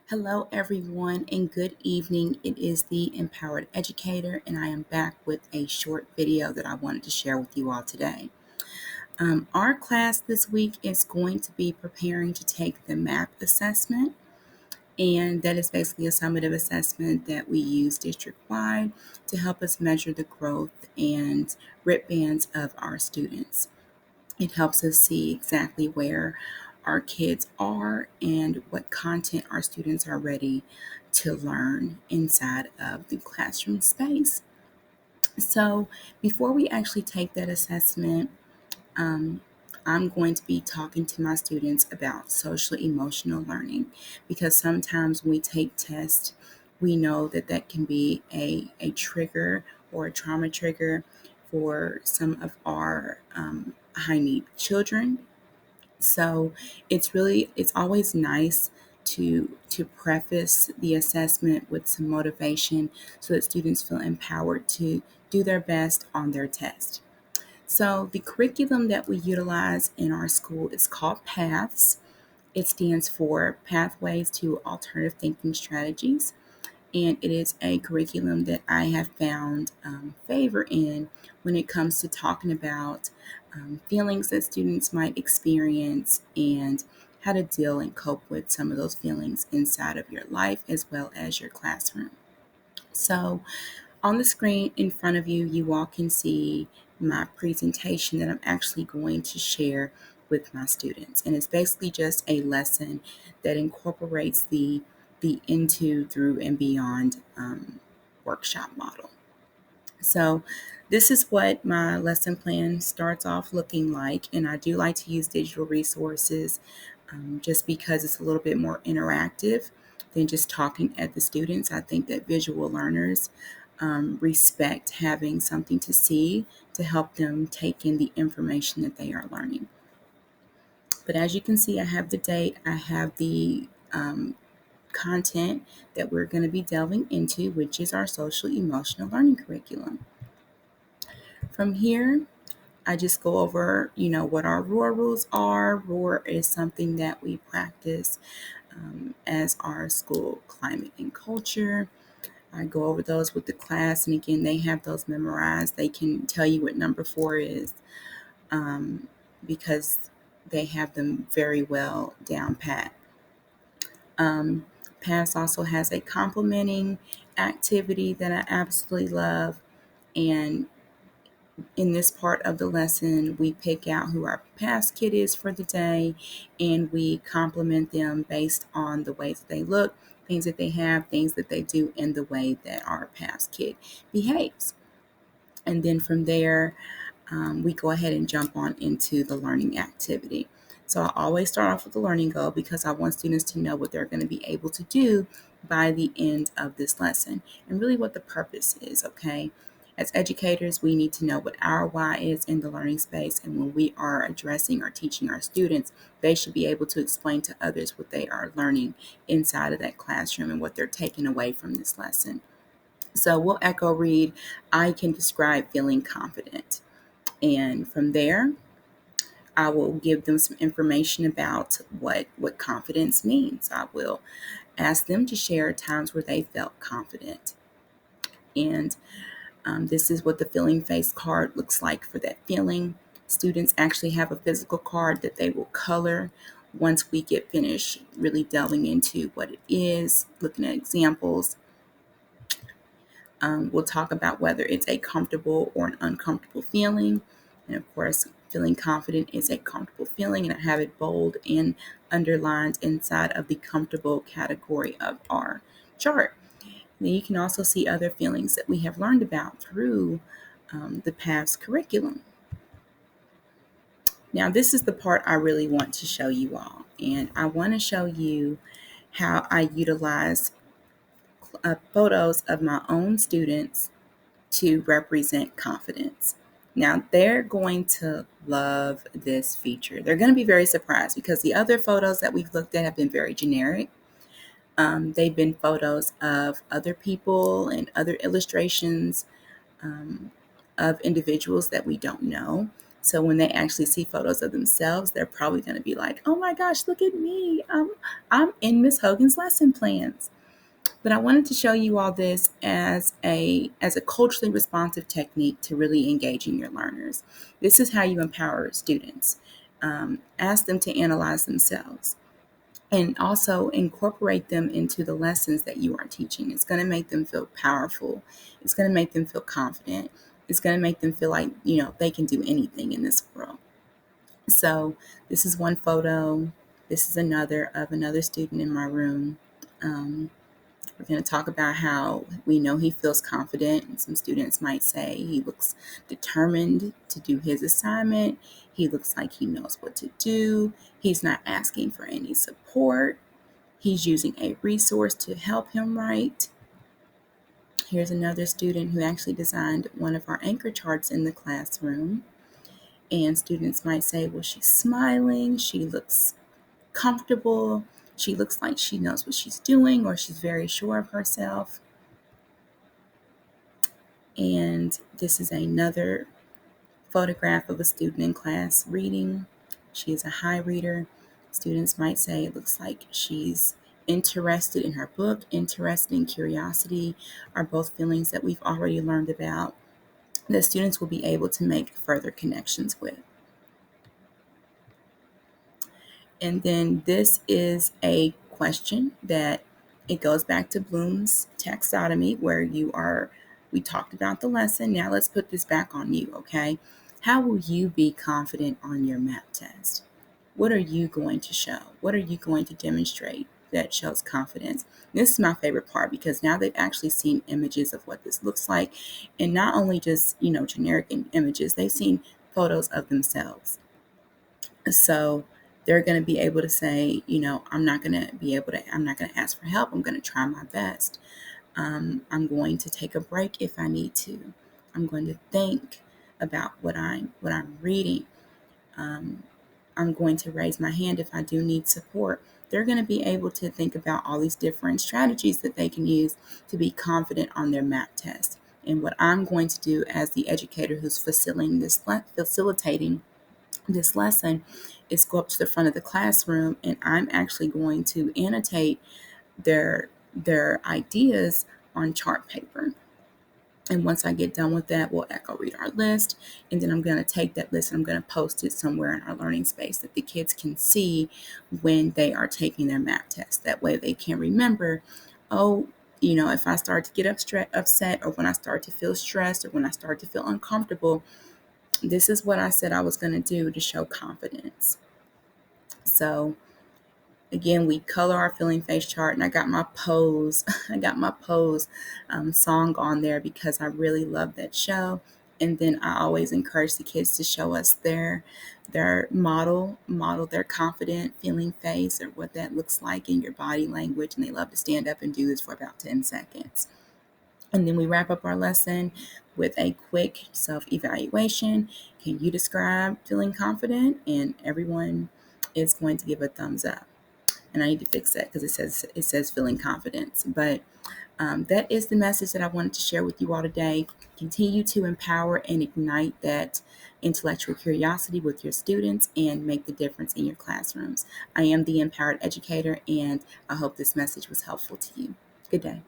Hello, everyone, and good evening. It is the Empowered Educator, and I am back with a short video that I wanted to share with you all today. Our class this week is going to be preparing to take the MAP assessment, and that is basically a summative assessment that we use district-wide to help us measure the growth and RIT bands of our students. It helps us see exactly where our kids are and what content our students are ready to learn inside of the classroom space. So, before we actually take that assessment, um, I'm going to be talking to my students about social emotional learning because sometimes when we take tests, we know that that can be a trigger or a trauma trigger for some of our high need children. So it's always nice to preface the assessment with some motivation so that students feel empowered to do their best on their test. So the curriculum that we utilize in our school is called PATHS. It stands for Pathways to Alternative Thinking Strategies, and it is a curriculum that I have found favor in when it comes to talking about feelings that students might experience and how to deal and cope with some of those feelings inside of your life as well as your classroom. So, on the screen in front of you, you all can see my presentation that I'm actually going to share with my students. And it's basically just a lesson that incorporates the into, through, and beyond workshop model. So this is what my lesson plan starts off looking like. And I do like to use digital resources just because it's a little bit more interactive than just talking at the students. I think that visual learners respect having something to see to help them take in the information that they are learning. But as you can see, I have the date, I have the content that we're going to be delving into, which is our social emotional learning curriculum. From here, I just go over, what our ROAR rules are. ROAR is something that we practice as our school climate and culture. I go over those with the class, and again, they have those memorized. They can tell you what number 4 is because they have them very well down pat. PASS also has a complementing activity that I absolutely love, and in this part of the lesson, we pick out who our past kid is for the day, and we compliment them based on the ways that they look, things that they have, things that they do, and the way that our past kid behaves. And then from there, we go ahead and jump on into the learning activity. So I always start off with the learning goal because I want students to know what they're going to be able to do by the end of this lesson and really what the purpose is, okay? As educators, we need to know what our why is in the learning space, and when we are addressing or teaching our students, they should be able to explain to others what they are learning inside of that classroom and what they're taking away from this lesson. So we'll echo read, I can describe feeling confident. And from there, I will give them some information about what confidence means. I will ask them to share times where they felt confident. And this is what the feeling face card looks like for that feeling. Students actually have a physical card that they will color once we get finished really delving into what it is, looking at examples. We'll talk about whether it's a comfortable or an uncomfortable feeling. And of course, feeling confident is a comfortable feeling, and I have it bold and underlined inside of the comfortable category of our chart. Then you can also see other feelings that we have learned about through the past curriculum. Now, this is the part I really want to show you all, and I want to show you how I utilize photos of my own students to represent confidence. Now, they're going to love this feature. They're going to be very surprised because the other photos that we've looked at have been very generic. They've been photos of other people and other illustrations of individuals that we don't know. So when they actually see photos of themselves, they're probably going to be like, oh my gosh, look at me. I'm in Miss Hogan's lesson plans. But I wanted to show you all this as a culturally responsive technique to really engaging your learners. This is how you empower students. Ask them to analyze themselves and also incorporate them into the lessons that you are teaching. It's going to make them feel powerful. It's going to make them feel confident. It's going to make them feel like, they can do anything in this world. So this is one photo. This is another of another student in my room. We're going to talk about how we know he feels confident. And some students might say he looks determined to do his assignment. He looks like he knows what to do. He's not asking for any support. He's using a resource to help him write. Here's another student who actually designed one of our anchor charts in the classroom. And students might say, well, she's smiling. She looks comfortable. She looks like she knows what she's doing, or she's very sure of herself. And this is another photograph of a student in class reading. She is a high reader. Students might say it looks like she's interested in her book. Interested and curiosity are both feelings that we've already learned about that students will be able to make further connections with. And then this is a question that it goes back to Bloom's taxonomy, where we talked about the lesson. Now let's put this back on you, okay? How will you be confident on your math test? What are you going to show? What are you going to demonstrate that shows confidence? This is my favorite part, because now they've actually seen images of what this looks like, and not only just, generic images, they've seen photos of themselves. So they're going to be able to say, I'm not going to ask for help. I'm going to try my best. I'm going to take a break if I need to. I'm going to think about what I'm reading. I'm going to raise my hand if I do need support. They're going to be able to think about all these different strategies that they can use to be confident on their math test. And what I'm going to do as the educator who's facilitating this lesson is go up to the front of the classroom, and I'm actually going to annotate their ideas on chart paper. And once I get done with that, we'll echo read our list. And then I'm going to take that list and I'm going to post it somewhere in our learning space that the kids can see when they are taking their math test. That way they can remember, if I start to get upset, or when I start to feel stressed, or when I start to feel uncomfortable, this is what I said I was going to do to show confidence. So again, we color our feeling face chart, and I got my pose. Song on there because I really love that show. And then I always encourage the kids to show us their model their confident feeling face, or what that looks like in your body language. And they love to stand up and do this for about 10 seconds. And then we wrap up our lesson with a quick self-evaluation. Can you describe feeling confident? And everyone is going to give a thumbs up. And I need to fix that because it says feeling confidence. But that is the message that I wanted to share with you all today. Continue to empower and ignite that intellectual curiosity with your students and make the difference in your classrooms. I am the Empowered Educator, and I hope this message was helpful to you. Good day.